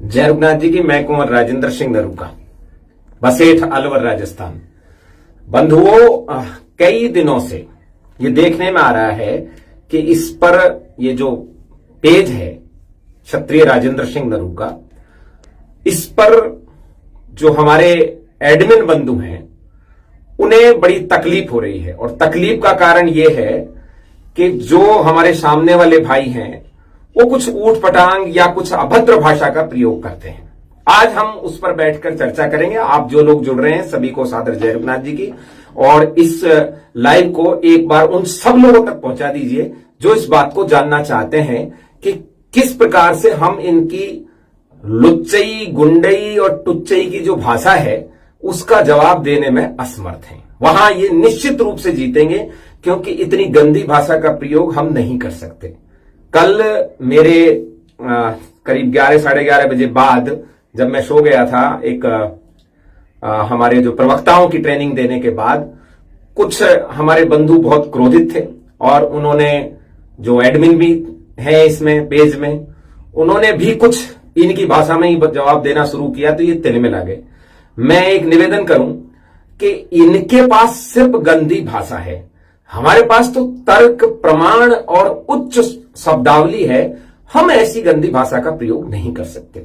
जय रघुनाथ जी की। मैं कुंवर राजेंद्र सिंह नरूका, बसेठ अलवर, राजस्थान। बंधुओं, कई दिनों से ये देखने में आ रहा है कि इस पर ये जो पेज है क्षत्रिय राजेंद्र सिंह नरूका, इस पर जो हमारे एडमिन बंधु हैं उन्हें बड़ी तकलीफ हो रही है। और तकलीफ का कारण यह है कि जो हमारे सामने वाले भाई हैं वो कुछ ऊट पटांग या कुछ अभद्र भाषा का प्रयोग करते हैं। आज हम उस पर बैठकर चर्चा करेंगे। आप जो लोग जुड़ रहे हैं सभी को सादर जय रघुनाथ जी की। और इस लाइव को एक बार उन सब लोगों तक पहुंचा दीजिए जो इस बात को जानना चाहते हैं कि किस प्रकार से हम इनकी लुच्चई, गुंडई और टुच्चई की जो भाषा है उसका जवाब देने में असमर्थ हैं। वहां ये निश्चित रूप से जीतेंगे, क्योंकि इतनी गंदी भाषा का प्रयोग हम नहीं कर सकते। कल मेरे करीब 11 साढ़े 11 बजे बाद जब मैं सो गया था, एक हमारे जो प्रवक्ताओं की ट्रेनिंग देने के बाद कुछ हमारे बंधु बहुत क्रोधित थे और उन्होंने, जो एडमिन भी है इसमें पेज में, उन्होंने भी कुछ इनकी भाषा में ही जवाब देना शुरू किया, तो ये तिल आ गए। मैं एक निवेदन करूं कि इनके पास सिर्फ गंदी भाषा है, हमारे पास तो तर्क, प्रमाण और उच्च शब्दावली है। हम ऐसी गंदी भाषा का प्रयोग नहीं कर सकते।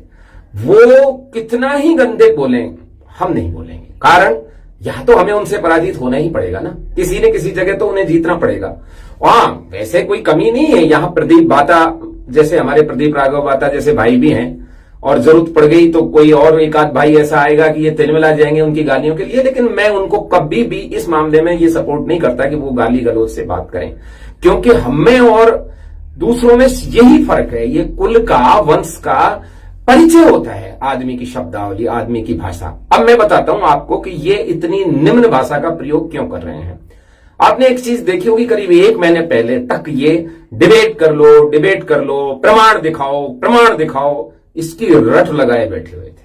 वो कितना ही गंदे बोलें, हम नहीं बोलेंगे। कारण या तो हमें उनसे पराजित होना ही पड़ेगा ना, किसी न किसी जगह तो उन्हें जीतना पड़ेगा। वहां वैसे कोई कमी नहीं है, यहां प्रदीप बाता जैसे, हमारे प्रदीप राघव बाता जैसे भाई भी हैं, और जरूरत पड़ गई तो कोई और एक आध भाई ऐसा आएगा कि ये तिलमिला जाएंगे उनकी गालियों के लिए। लेकिन मैं उनको कभी भी इस मामले में ये सपोर्ट नहीं करता कि वो गाली गलौज से बात करें, क्योंकि हमें और दूसरों में यही फर्क है। ये कुल का, वंश का परिचय होता है, आदमी की शब्दावली, आदमी की भाषा। अब मैं बताता हूं आपको कि ये इतनी निम्न भाषा का प्रयोग क्यों कर रहे हैं। आपने एक चीज देखी होगी, करीब 1 महीने पहले तक ये डिबेट कर लो, प्रमाण दिखाओ, इसकी रट लगाए बैठे हुए थे।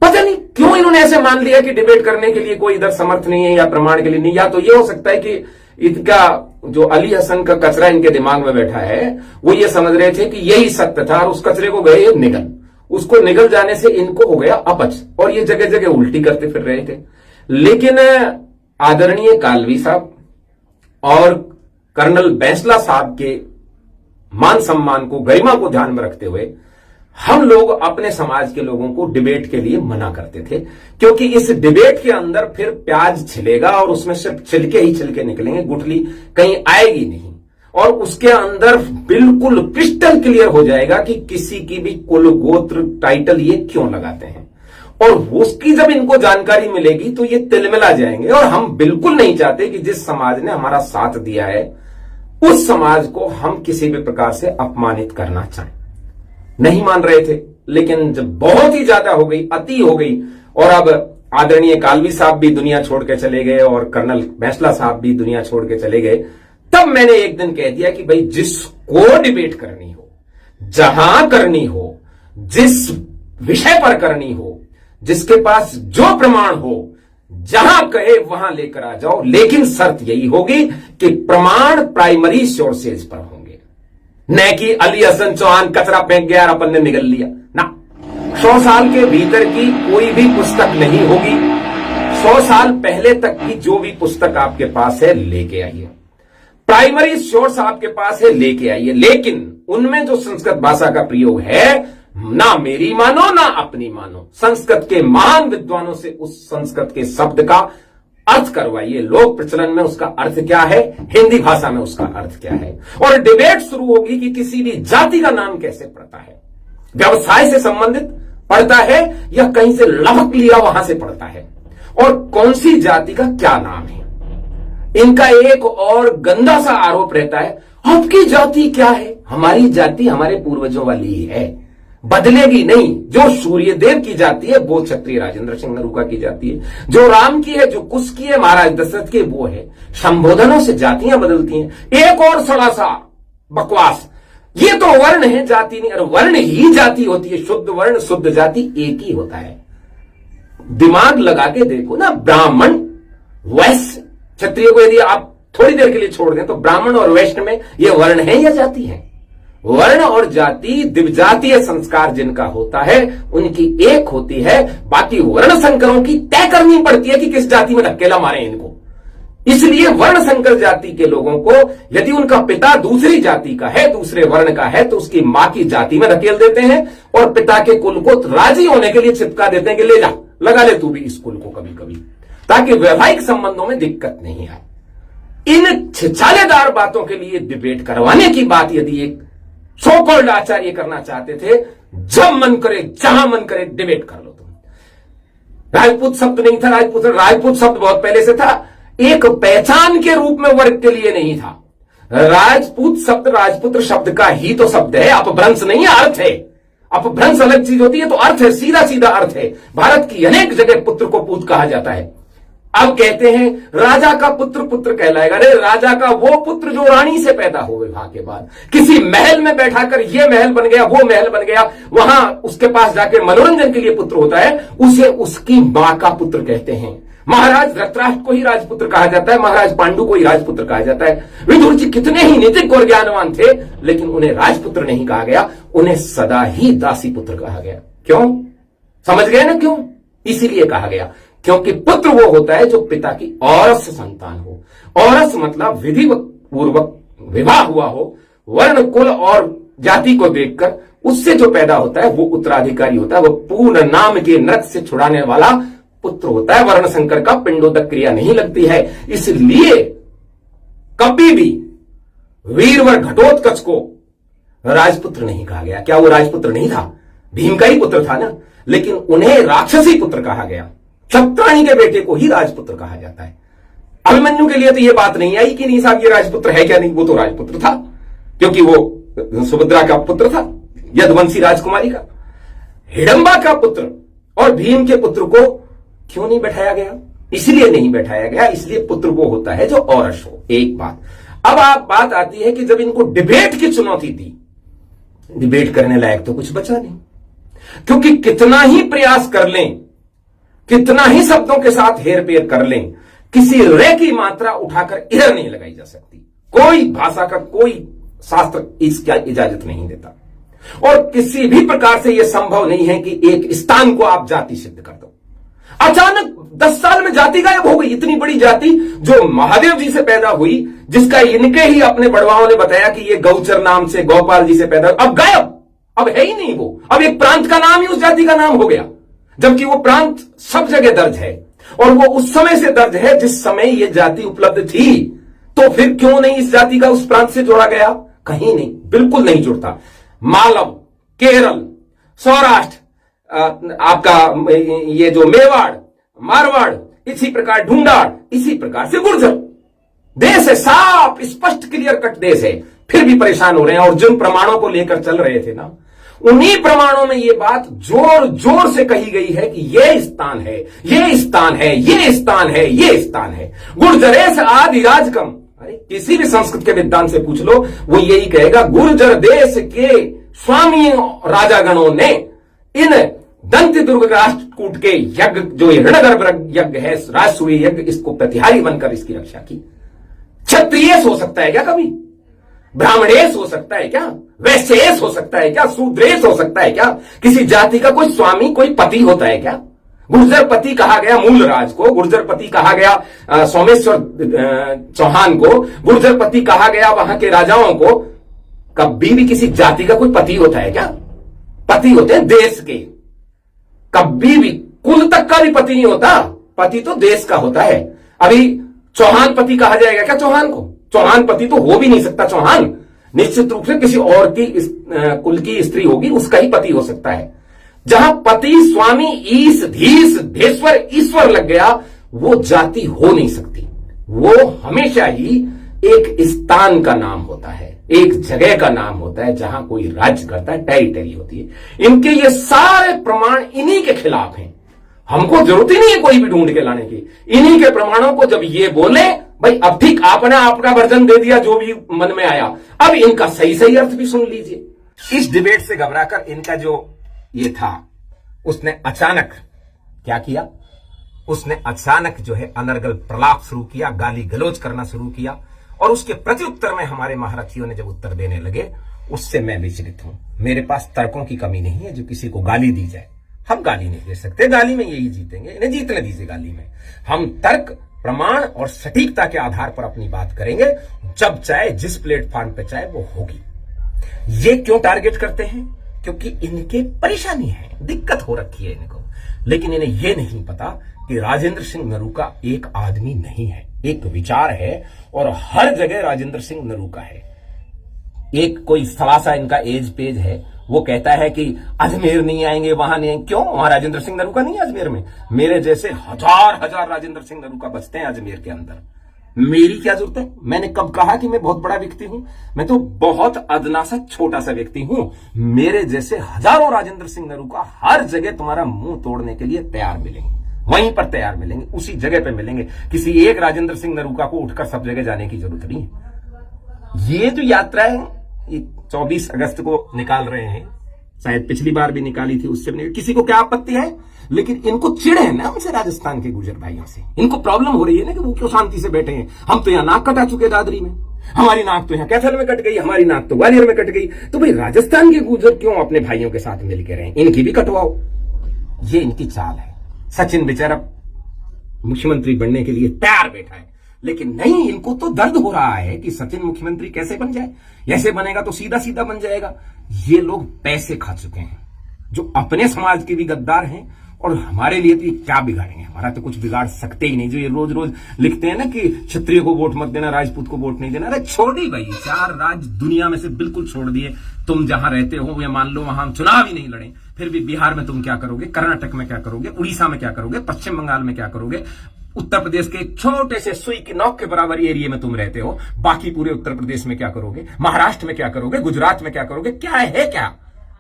पता नहीं क्यों इन्होंने ऐसे मान लिया कि डिबेट करने के लिए कोई इधर समर्थ नहीं है या प्रमाण के लिए नहीं। या तो ये हो सकता है कि इनका जो अली हसन का कचरा इनके दिमाग में बैठा है, वो ये समझ रहे थे कि यही सत्य था और उस कचरे को गए निगल, उसको निगल जाने से इनको हो गया अपच, और ये जगह जगह उल्टी करते फिर रहे थे। लेकिन आदरणीय कालवी साहब और कर्नल बैंसला साहब के मान सम्मान को, गरिमा को ध्यान में रखते हुए हम लोग अपने समाज के लोगों को डिबेट के लिए मना करते थे, क्योंकि इस डिबेट के अंदर फिर प्याज छिलेगा और उसमें सिर्फ छिलके ही छिलके निकलेंगे, गुठली कहीं आएगी नहीं। और उसके अंदर बिल्कुल क्रिस्टल क्लियर हो जाएगा कि किसी की भी कुल, गोत्र, टाइटल ये क्यों लगाते हैं। और उसकी जब इनको जानकारी मिलेगी तो ये तिलमिला जाएंगे। और हम बिल्कुल नहीं चाहते कि जिस समाज ने हमारा साथ दिया है उस समाज को हम किसी भी प्रकार से अपमानित करना चाहें। नहीं मान रहे थे, लेकिन जब बहुत ही ज्यादा हो गई, अति हो गई, और अब आदरणीय कालवी साहब भी दुनिया छोड़ के चले गए और कर्नल बैंसला साहब भी दुनिया छोड़ के चले गए, तब मैंने एक दिन कह दिया कि भाई जिसको डिबेट करनी हो, जहां करनी हो, जिस विषय पर करनी हो, जिसके पास जो प्रमाण हो, जहां कहे वहां लेकर आ जाओ। लेकिन शर्त यही होगी कि प्रमाण प्राइमरी सोर्सेज पर होंगे, न कि अली हसन चौहान कचरा फेंक गया और अपन ने निगल लिया ना। 100 साल के भीतर की कोई भी पुस्तक नहीं होगी। 100 साल पहले तक की जो भी पुस्तक आपके पास है लेके आइए, प्राइमरी सोर्स आपके पास है लेके आइए। लेकिन उनमें जो संस्कृत भाषा का प्रयोग है, ना मेरी मानो ना अपनी मानो, संस्कृत के महान विद्वानों से उस संस्कृत के शब्द का अर्थ करवाइए। लोक प्रचलन में उसका अर्थ क्या है, हिंदी भाषा में उसका अर्थ क्या है। और डिबेट शुरू होगी कि किसी भी जाति का नाम कैसे पड़ता है, व्यवसाय से संबंधित पड़ता है या कहीं से लपक लिया वहां से पड़ता है, और कौन सी जाति का क्या नाम है। इनका एक और गंदा सा आरोप रहता है, आपकी जाति क्या है। हमारी जाति हमारे पूर्वजों वाली ही है, बदलेगी नहीं। जो सूर्यदेव की जाति है वो क्षत्रिय राजेंद्र सिंह नरूका की जाति है, जो राम की है, जो कुश की है, महाराज दशरथ की, वो है। संबोधनों से जातियां बदलती हैं। एक और सड़ा सा बकवास, ये तो वर्ण है, जाति नहीं। अरे वर्ण ही जाति होती है, शुद्ध वर्ण शुद्ध जाति एक ही होता है। दिमाग लगा के देखो ना, ब्राह्मण, वैश्य, क्षत्रिय को यदि आप थोड़ी देर के लिए छोड़ दें तो ब्राह्मण और वैश्य में ये वर्ण है या जाति है। वर्ण और जाति द्विजातीय संस्कार जिनका होता है उनकी एक होती है, बाकी वर्ण संकरों की तय करनी पड़ती है कि किस जाति में धकेला मारे इनको। इसलिए वर्ण संकर जाति के लोगों को यदि उनका पिता दूसरी जाति का है, दूसरे वर्ण का है, तो उसकी मां की जाति में धकेल देते हैं और पिता के कुल को राजी होने के लिए चिपका देते हैं कि ले जा, लगा ले तू भी इस कुल को कभी कभी, ताकि वैवाहिक संबंधों में दिक्कत नहीं आए। इन छिछालेदार बातों के लिए डिबेट करवाने की बात यदि एक सो कॉल्ड आचार्य करना चाहते थे, जब मन करे जहां मन करे डिबेट कर लो तुम। राजपूत शब्द नहीं था, राजपूत शब्द बहुत पहले से था, एक पहचान के रूप में वर्ग के लिए नहीं था। राजपूत शब्द राजपुत्र शब्द का ही तो शब्द है, अपभ्रंश नहीं है, अर्थ है। अपभ्रंश अलग चीज होती है, तो अर्थ है, सीधा सीधा अर्थ है। भारत की अनेक जगह पुत्र को पूत कहा जाता है। अब कहते हैं राजा का पुत्र पुत्र कहलाएगा। अरे राजा का वो पुत्र जो रानी से पैदा हो विवाह के बाद, किसी महल में बैठाकर ये महल बन गया, वो महल बन गया, वहां उसके पास जाके मनोरंजन के लिए पुत्र होता है, उसे उसकी मां का पुत्र कहते हैं। महाराज धृतराष्ट्र को ही राजपुत्र कहा जाता है, महाराज पांडु को ही राजपुत्र कहा जाता है। विदुर जी कितने ही नीतिज्ञ और ज्ञानवान थे, लेकिन उन्हें राजपुत्र नहीं कहा गया, उन्हें सदा ही दासी पुत्र कहा गया। क्यों? समझ गए ना क्यों? इसीलिए कहा गया क्योंकि पुत्र वो होता है जो पिता की औरस संतान हो। औरस मतलब विधि पूर्वक विवाह हुआ हो, वर्ण कुल और जाति को देखकर उससे जो पैदा होता है वो उत्तराधिकारी होता है, वो पूर्ण नाम के नरक से छुड़ाने वाला पुत्र होता है। वर्ण संकर का पिंडोदक क्रिया नहीं लगती है। इसलिए कभी भी वीरवर घटोत्कच को राजपुत्र नहीं कहा गया। क्या वो राजपुत्र नहीं था? भीम का ही पुत्र था ना, लेकिन उन्हें राक्षसी पुत्र कहा गया। क्षत्राणी के बेटे को ही राजपुत्र कहा जाता है। अभिमन्यु के लिए तो यह बात नहीं आई कि नहीं साहब ये राजपुत्र है क्या, नहीं, वो तो राजपुत्र था क्योंकि वो सुभद्रा का पुत्र था, यदुवंशी राजकुमारी का। हिडंबा का पुत्र और भीम के पुत्र को क्यों नहीं बैठाया गया? इसलिए नहीं बैठाया गया, इसलिए पुत्र वो होता है जो औरस हो। एक बात। अब आप बात आती है कि जब इनको डिबेट की चुनौती दी, डिबेट करने लायक तो कुछ बचा नहीं, क्योंकि कितना ही प्रयास कर लें, कितना ही शब्दों के साथ हेरफेर कर लें, किसी रे की मात्रा उठाकर इधर नहीं लगाई जा सकती। कोई भाषा का कोई शास्त्र इसकी इजाजत नहीं देता, और किसी भी प्रकार से यह संभव नहीं है कि एक स्थान को आप जाति सिद्ध कर दो। अचानक 10 साल में जाति गायब हो गई। इतनी बड़ी जाति जो महादेव जी से पैदा हुई, जिसका इनके ही अपने बड़वाओं ने बताया कि ये गौचर नाम से गोपाल जी से पैदा, अब गायब, अब है ही नहीं वो। अब एक प्रांत का नाम ही उस जाति का नाम हो गया, जबकि वो प्रांत सब जगह दर्ज है, और वो उस समय से दर्ज है जिस समय ये जाति उपलब्ध थी। तो फिर क्यों नहीं इस जाति का उस प्रांत से जोड़ा गया? कहीं नहीं, बिल्कुल नहीं जुड़ता। मालव, केरल, सौराष्ट्र, आपका ये जो मेवाड़, मारवाड़, इसी प्रकार ढूंढाड़, इसी प्रकार से गुर्जर देश है, साफ स्पष्ट क्लियर कट देश है, फिर भी परेशान हो रहे हैं। और जिन प्रमाणों को लेकर चल रहे थे ना, उन्हीं प्रमाणों में यह बात जोर जोर से कही गई है कि यह स्थान है, यह स्थान है, यह स्थान है, यह स्थान है। गुर्जरेश आदि राजकम, अरे किसी भी संस्कृत के विद्वान से पूछ लो, वो यही कहेगा, गुर्जर देश के स्वामी राजागणों ने इन दंत दुर्ग राष्ट्रकूट के यज्ञ, जो हिरण्यगर्भ यज्ञ है, राजसूय यज्ञ, इसको प्रतिहारी बनकर इसकी रक्षा की। क्षत्रियेश हो सकता है क्या कभी? ब्राह्मणेश हो सकता है क्या? वैश्येश हो सकता है क्या? शूद्रेश हो सकता है क्या? किसी जाति का कोई स्वामी, कोई पति होता है क्या? गुर्जर पति कहा गया मूल राज को, गुर्जर पति कहा गया सोमेश्वर चौहान को, गुर्जर पति कहा गया वहां के राजाओं को। कभी भी किसी जाति का कोई पति होता है क्या? पति होते हैं देश के। कभी भी कुल तक का भी पति नहीं होता, पति तो देश का होता है। अभी चौहान पति कहा जाएगा क्या चौहान को? चौहान पति तो हो भी नहीं सकता। चौहान निश्चित रूप से किसी और की कुल की स्त्री होगी, उसका ही पति हो सकता है। जहां पति, स्वामी, ईश, धीश, धेश्वर, ईश्वर लग गया, वो जाति हो नहीं सकती। वो हमेशा ही एक स्थान का नाम होता है, एक जगह का नाम होता है जहां कोई राज्य करता है, टेरिटरी होती है। इनके ये सारे प्रमाण इन्हीं के खिलाफ हैं। हमको जरूरत ही नहीं है कोई भी ढूंढ के लाने की। इन्हीं के प्रमाणों को जब ये बोले, भाई अब ठीक आपने आपका वर्जन दे दिया जो भी मन में आया, अब इनका सही सही अर्थ भी सुन लीजिए। इस डिबेट से घबराकर इनका जो ये था, उसने अचानक क्या किया? उसने अचानक जो है अनर्गल प्रलाप शुरू किया, गाली गलौज करना शुरू किया, और उसके प्रत्युत्तर में हमारे महारथियों ने जब उत्तर देने लगे, उससे मैं विचलित हूं। मेरे पास तर्कों की कमी नहीं है जो किसी को गाली दी जाए। हम गाली नहीं दे सकते, गाली में यही जीतेंगे, इन्हें जीतने दीजिए गाली में। हम तर्क, प्रमाण और सटीकता के आधार पर अपनी बात करेंगे, जब चाहे जिस प्लेटफॉर्म पे चाहे वो होगी। ये क्यों टारगेट करते हैं? क्योंकि इनके परेशानी है, दिक्कत हो रखी है इनको। लेकिन इन्हें यह नहीं पता कि राजेंद्र सिंह नरूका एक आदमी नहीं है, एक विचार है, और हर जगह राजेंद्र सिंह नरूका है। एक कोई थोड़ा सा इनका एज पेज है, वो कहता है कि अजमेर नहीं आएंगे, वहां नहीं आएंगे। क्यों? वहां राजेंद्र सिंह नरूका नहीं है अजमेर में? मेरे जैसे हजार हजार राजेंद्र सिंह नरूका बचते हैं अजमेर के अंदर। मेरी क्या जरूरत है? मैंने कब कहा कि मैं बहुत बड़ा व्यक्ति हूं? मैं तो बहुत अदना सा छोटा सा व्यक्ति हूं। मेरे जैसे हजारों राजेंद्र सिंह नरूका हर जगह तुम्हारा मुंह तोड़ने के लिए तैयार मिलेंगे, वहीं पर तैयार मिलेंगे, उसी जगह पे मिलेंगे। किसी एक राजेंद्र सिंह नरूका को उठकर सब जगह जाने की जरूरत नहीं है। ये जो यात्रा है, ये 24 अगस्त को निकाल रहे हैं, शायद पिछली बार भी निकाली थी, उससे भी किसी को क्या आपत्ति है? लेकिन इनको चिढ़ है ना हमसे, राजस्थान के गुजर भाइयों से। इनको प्रॉब्लम हो रही है ना कि वो क्यों शांति से बैठे हैं। हम तो यहां नाक कटा चुके दादरी में, हमारी नाक तो यहां कैथल में कट गई, हमारी नाक तो ग्वालियर में कट गई। तो भाई राजस्थान के गुजर क्यों अपने भाइयों के साथ मिलकर रहे? इनकी भी कटवाओ। ये इनकी चाल है। सचिन बेचारा मुख्यमंत्री बनने के लिए तैयार बैठा है, लेकिन नहीं, इनको तो दर्द हो रहा है कि सचिन मुख्यमंत्री कैसे बन जाए। ऐसे बनेगा तो सीधा सीधा बन जाएगा। ये लोग पैसे खा चुके हैं, जो अपने समाज के भी गद्दार हैं, और हमारे लिए तो ये क्या बिगाड़ेंगे? हमारा तो कुछ बिगाड़ सकते ही नहीं। जो ये रोज रोज लिखते हैं ना कि क्षत्रिय को वोट मत देना, राजपूत को वोट नहीं देना, अरे छोड़ दी भाई, 4 राज्य दुनिया में से बिल्कुल छोड़ दिए। तुम जहां रहते हो, या मान लो वहां हम चुनाव ही नहीं लड़े, फिर भी बिहार में तुम क्या करोगे, कर्नाटक में क्या करोगे, उड़ीसा में क्या करोगे, पश्चिम बंगाल में क्या करोगे, उत्तर प्रदेश के छोटे से सुई की नोक के बराबर एरिया में तुम रहते हो, बाकी पूरे उत्तर प्रदेश में क्या करोगे, महाराष्ट्र में क्या करोगे, गुजरात में क्या करोगे? क्या है क्या?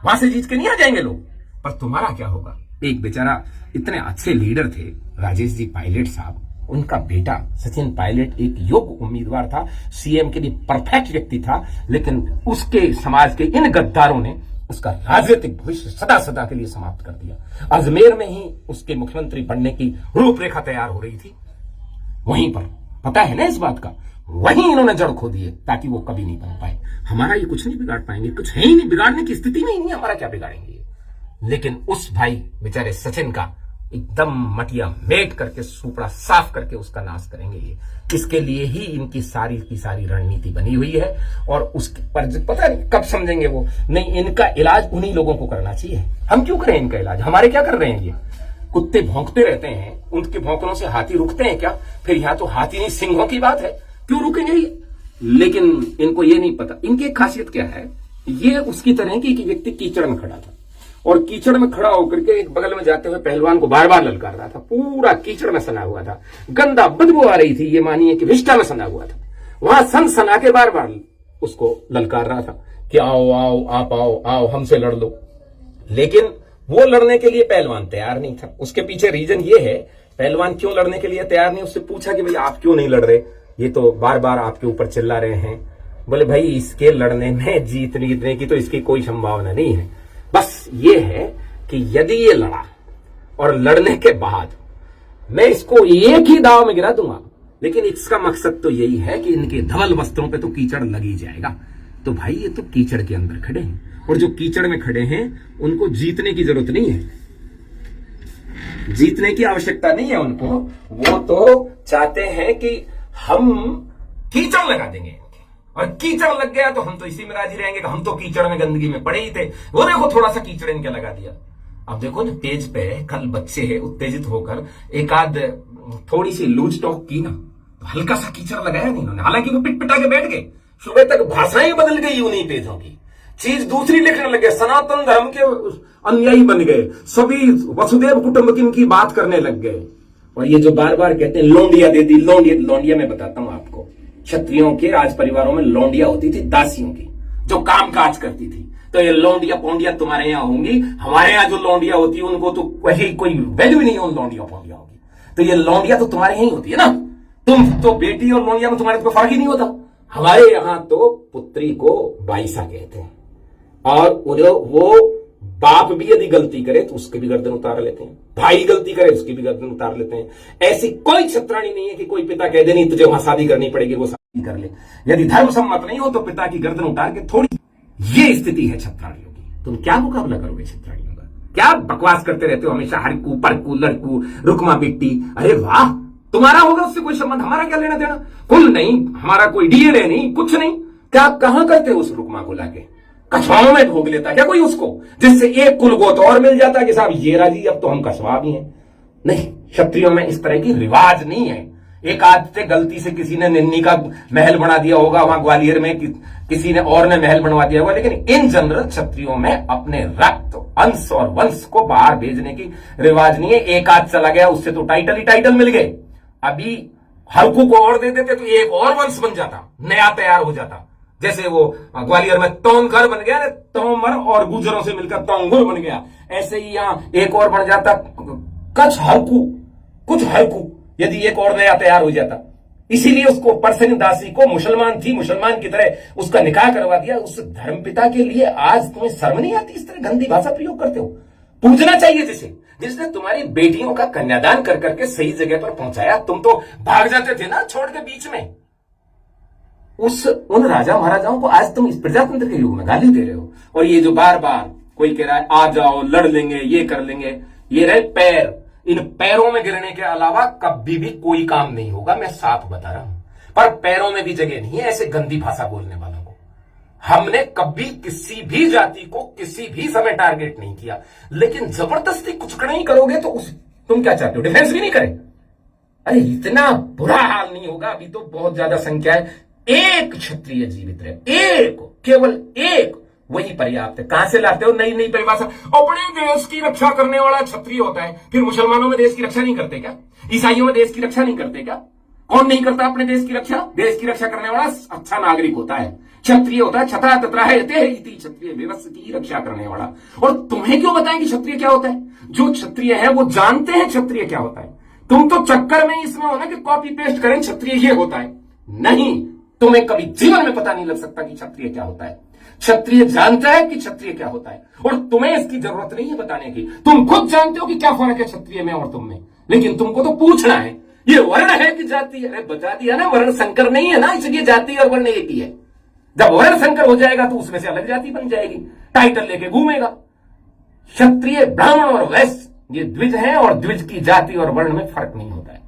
वहां से जीत के नहीं आ जाएंगे लोग? पर तुम्हारा क्या होगा? एक बेचारा इतने अच्छे लीडर थे राजेश जी पायलट साहब, उनका बेटा सचिन पायलट एक योग्य उम्मीदवार था, सीएम के लिए परफेक्ट व्यक्ति था, लेकिन उसके समाज के इन गद्दारों ने उसका राजनीतिक भविष्य सदा सदा के लिए समाप्त कर दिया। अजमेर में ही उसके मुख्यमंत्री बनने की रूपरेखा तैयार हो रही थी, वहीं पर, पता है ना इस बात का, वहीं इन्होंने जड़ खो दिए ताकि वो कभी नहीं बन पाए। हमारा ये कुछ नहीं बिगाड़ पाएंगे, कुछ है ही नहीं, बिगाड़ने की स्थिति में ही नहीं, हमारा क्या बिगाड़ेंगे। लेकिन उस भाई बेचारे सचिन का एकदम मटिया मेट करके, सुपड़ा साफ करके उसका नाश करेंगे ये। इसके लिए ही इनकी सारी की सारी रणनीति बनी हुई है, और उसके पर पता नहीं कब समझेंगे वो। नहीं, इनका इलाज उन्हीं लोगों को करना चाहिए। हम क्यों करें इनका इलाज? हमारे क्या कर रहे हैं ये? कुत्ते भौंकते रहते हैं, उनके भौंकनों से हाथी रुकते हैं क्या? फिर यहां तो हाथी नहीं सिंहों की बात है, क्यों रुकेंगे ये? लेकिन इनको ये नहीं पता। इनकी एक खासियत क्या है, ये उसकी तरह की कि व्यक्ति कीचड़ में खड़ा था, और कीचड़ में खड़ा होकर के एक बगल में जाते हुए पहलवान को बार बार ललकार रहा था। पूरा कीचड़ में सना हुआ था, गंदा बदबू आ रही थी, ये मानिए कि विष्ठा में सना हुआ था। वहां सन सना के बार बार उसको ललकार रहा था कि आओ आओ, आप आओ आओ, हमसे लड़ लो। लेकिन वो लड़ने के लिए पहलवान तैयार नहीं था। उसके पीछे रीजन ये है, पहलवान क्यों लड़ने के लिए तैयार नहीं? उससे पूछा कि भाई आप क्यों नहीं लड़ रहे, ये तो बार बार आपके ऊपर चिल्ला रहे हैं। बोले भाई इसके लड़ने में जीतने की तो इसकी कोई संभावना नहीं है। बस ये है कि यदि ये लड़ा और लड़ने के बाद मैं इसको एक ही दाव में गिरा दूंगा, लेकिन इसका मकसद तो यही है कि इनके धवल वस्त्रों पे तो कीचड़ लग ही जाएगा। तो भाई ये तो कीचड़ के अंदर खड़े हैं, और जो कीचड़ में खड़े हैं उनको जीतने की जरूरत नहीं है, जीतने की आवश्यकता नहीं है उनको। वो तो चाहते हैं कि हम कीचड़ लगा देंगे, और कीचड़ लग गया तो हम तो इसी में राजी रहेंगे कि हम तो कीचड़ में गंदगी में पड़े ही थे। वो देखो थोड़ा सा कीचड़ इनके लगा दिया। अब देखो ना पेज पे कल बच्चे उत्तेजित होकर एक आध थोड़ी सी लूज टॉक की ना, तो हल्का सा कीचड़ लगाया नहीं उन्होंने। हालांकि वो पिट पिटा के बैठ गए, सुबह तक भाषाएं बदल गई उन्हीं पेजों की, चीज दूसरी लिखने लगे, सनातन धर्म के अनुयायी बन गए, सभी वसुदेव कुटुंबकम की बात करने लग गए। और ये जो बार बार कहते हैं लौंडिया दे दी, लौंडिया मैं बताता हूं आपको, क्षत्रियों के राज परिवारों में लौंडिया होती थी दासियों की, जो काम काज करती थी। तो ये लौंडिया पौंडिया तुम्हारे यहाँ होंगी, हमारे यहाँ जो लौंडिया होती है उनको तो वही कोई वैल्यू नहीं है उन लौंडिया पौंडिया होगी। तो ये लौंडिया तो तुम्हारे यहीं होती है ना, तुम तो बेटी और लौंडिया में तुम्हारे तो फर्क ही नहीं होता। हमारे यहां तो पुत्री को बाईसा कहते हैं, और वो बाप भी यदि गलती करे तो उसकी भी गर्दन उतार लेते हैं, भाई गलती करे उसकी भी गर्दन उतार लेते हैं। ऐसी कोई छत्राणी नहीं है कि कोई पिता कह दे नहीं तुझे वहां शादी करनी पड़ेगी, वो शादी कर ले। यदि धर्म सम्मत नहीं हो तो पिता की गर्दन उतार के थोड़ी, ये स्थिति है छत्रालियों की। तुम क्या मुकाबला करोगे छत्रालियों का? क्या बकवास करते रहते हो हमेशा, हरकू परकू लड़कू रुकमा बिट्टी। अरे वाह, तुम्हारा होगा उससे कोई संबंध, हमारा क्या लेना देना? कुल नहीं, हमारा कोई डीएनए नहीं, कुछ नहीं। क्या आप कहां करते हो उस रुकमा को लाके? कछुआओं में भोग लेता क्या कोई उसको, जिससे एक कुल गोत और मिल जाता कि साहब ये राजी अब तो हम कछुआ भी हैं? नहीं, क्षत्रियों में इस तरह की रिवाज नहीं है। एक आध से गलती से किसी ने निन्नी का महल बना दिया होगा वहां ग्वालियर में, किसी ने और ने महल बनवा दिया होगा, लेकिन इन जनरल क्षत्रियों में अपने रक्त अंश और वंश को बाहर भेजने की रिवाज नहीं है। एक आध चला गया उससे तो टाइटल ही टाइटल मिल गए। अभी हरकू को और दे देते तो एक और वंश बन जाता, नया तैयार हो जाता। जैसे वो ग्वालियर में तोमघर बन गया, तोमर और गुजरों से मिलकर तोमघर बन गया, ऐसे ही यहां एक और बन जाता कच्छ हरकू, कुछ हरकू, यदि एक और नया तैयार हो जाता। इसीलिए उसको परसनी दासी को मुसलमान थी, मुसलमान की तरह उसका निकाह करवा दिया। उस धर्मपिता के लिए आज तुम्हें शर्म नहीं आती? इस तरह गंदी भाषा प्रयोग करते हो। पूजना चाहिए जिसने तुम्हारी बेटियों का कन्यादान कर करके सही जगह पर पहुंचाया। तुम तो भाग जाते थे ना छोड़ के बीच में। उन राजा महाराजाओं को आज तुम इस प्रजातंत्र के युग में गाली दे रहे हो। और ये जो बार बार कोई कह रहा है आ जाओ लड़ लेंगे, ये कर लेंगे, ये रहे पैर। इन पैरों में गिरने के अलावा कभी भी कोई काम नहीं होगा, मैं साफ बता रहा हूं। पर पैरों में भी जगह नहीं है ऐसे गंदी भाषा बोलने वालों को। हमने कभी किसी भी जाति को किसी भी समय टारगेट नहीं किया, लेकिन जबरदस्ती कुछ नहीं करोगे तो तुम क्या चाहते हो? डिफेंस भी नहीं करे? अरे इतना बुरा हाल नहीं होगा, अभी तो बहुत ज्यादा संख्या है। एक क्षत्रिय जीवित रहे, एक, केवल एक, वही पर्याप्त है। कहां से लाते हो नई नई परिभाषा? अपने देश की रक्षा करने वाला क्षत्रिय होता है। फिर मुसलमानों में देश की रक्षा नहीं करते क्या? ईसाइयों में देश की रक्षा नहीं करते क्या? कौन नहीं करता अपने देश की रक्षा? देश की रक्षा करने वाला अच्छा नागरिक होता है, क्षत्रिय होता है। छत्रा तत्रा है क्षत्रिय, व्यवस्था की रक्षा करने वाला। और तुम्हें क्यों बताएं कि क्षत्रिय क्या होता है? जो क्षत्रिय है वो जानते हैं क्षत्रिय क्या होता है। तुम तो चक्कर में इसमें हो ना कि कॉपी पेस्ट करें क्षत्रिय ये होता है। नहीं, तुम्हें कभी जीवन में पता नहीं लग सकता कि क्षत्रिय क्या होता है। क्षत्रिय जानता है कि क्षत्रिय क्या होता है, और तुम्हें इसकी जरूरत नहीं है बताने की। तुम खुद जानते हो कि क्या फर्क है क्षत्रिय में और तुम में, लेकिन तुमको तो पूछना है ये वर्ण है कि जाति है। अरे बता दिया ना, वर्ण संकर नहीं है ना, इसलिए जाति और वर्ण एक ही है। जब वर्ण संकर हो जाएगा तो उसमें से अलग जाति बन जाएगी, टाइटल लेके घूमेगा। क्षत्रिय, ब्राह्मण और वैश्य ये द्विज है, और द्विज की जाति और वर्ण में फर्क नहीं होता है।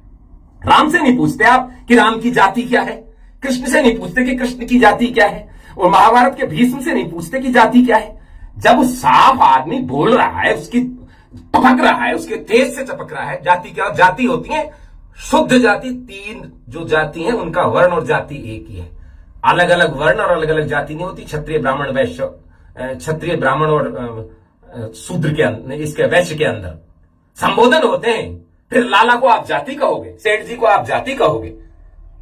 राम से नहीं पूछते आप कि राम की जाति क्या है, कृष्ण से नहीं पूछते कि कृष्ण की जाति क्या है, और महाभारत के भीष्म से नहीं पूछते कि जाति क्या है। जब साफ आदमी बोल रहा है, उसकी टपक रहा है, उसके तेज से टपक रहा है, जाति क्या? जाति होती है शुद्ध जाति। तीन जो जाति है उनका वर्ण और जाति एक ही है। अलग अलग वर्ण और अलग अलग जाति नहीं होती। क्षत्रिय, ब्राह्मण, वैश्य, क्षत्रिय, ब्राह्मण और शूद्र के अंदर, इसके वैश्य के अंदर संबोधन होते हैं। फिर लाला को आप जाति कहोगे, सेठ जी को आप जाति कहोगे,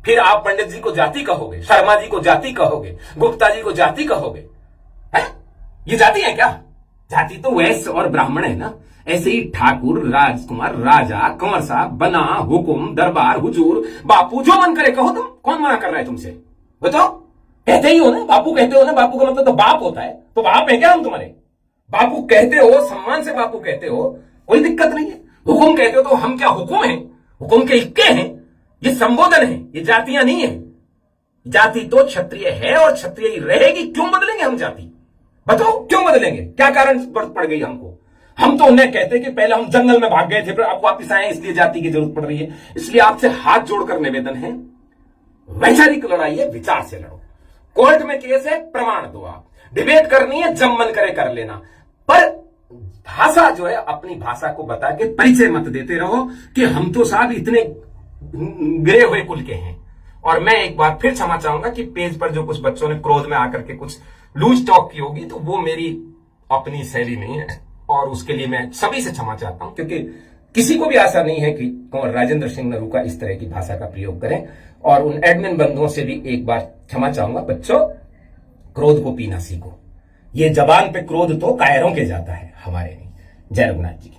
फिर आप पंडित जी को जाति कहोगे, शर्मा जी को जाति कहोगे, गुप्ता जी को जाति कहोगे। है? ये जाति है क्या? जाति तो वैश्य और ब्राह्मण है ना। ऐसे ही ठाकुर, राजकुमार, राजा, कंवर साहब, बना, हुकुम, दरबार, हुजूर, बापू, जो मन करे कहो। तुम कौन मना कर रहा है तुमसे? बताओ। कहते ही हो ना, बापू कहते हो ना। बापू का मतलब तो बाप होता है, तो बाप है क्या हम तुम्हारे? बापू कहते हो, सम्मान से बापू कहते हो, कोई दिक्कत नहीं है। हुकुम कहते हो तो हम क्या हुकुम है? हुकुम के इक्के हैं। ये संबोधन है, ये जातियां नहीं है। जाति तो क्षत्रिय है और क्षत्रिय ही रहेगी। क्यों बदलेंगे हम जाति? बताओ क्यों बदलेंगे? क्या कारण पड़ गई हमको? हम तो उन्हें कहते कि पहले हम जंगल में भाग गए थे, फिर अब वापिस आए, इसलिए जाति की जरूरत पड़ रही है। इसलिए आपसे हाथ जोड़कर निवेदन है, वैचारिक लड़ाई है, विचार से लड़ो। कोर्ट में केस है, प्रमाण दो। आप डिबेट करनी है, जब मन करे कर लेना, पर भाषा जो है अपनी भाषा को बता के परिचय मत देते रहो कि हम तो साहब इतने गिरे हुए कुल के हैं। और मैं एक बार फिर क्षमा चाहूंगा कि पेज पर जो कुछ बच्चों ने क्रोध में आकर के कुछ लूज टॉक की होगी, तो वो मेरी अपनी शैली नहीं है, और उसके लिए मैं सभी से क्षमा चाहता हूं, क्योंकि किसी को भी आशा नहीं है कि कुंवर राजेंद्र सिंह नरूका इस तरह की भाषा का प्रयोग करें। और उन एडमिन बंधुओं से भी एक बार क्षमा चाहूंगा, बच्चों क्रोध को पीना सीखो। ये जबान पे क्रोध तो कायरों के जाता है, हमारे नहीं। जय रघुनाथ जी।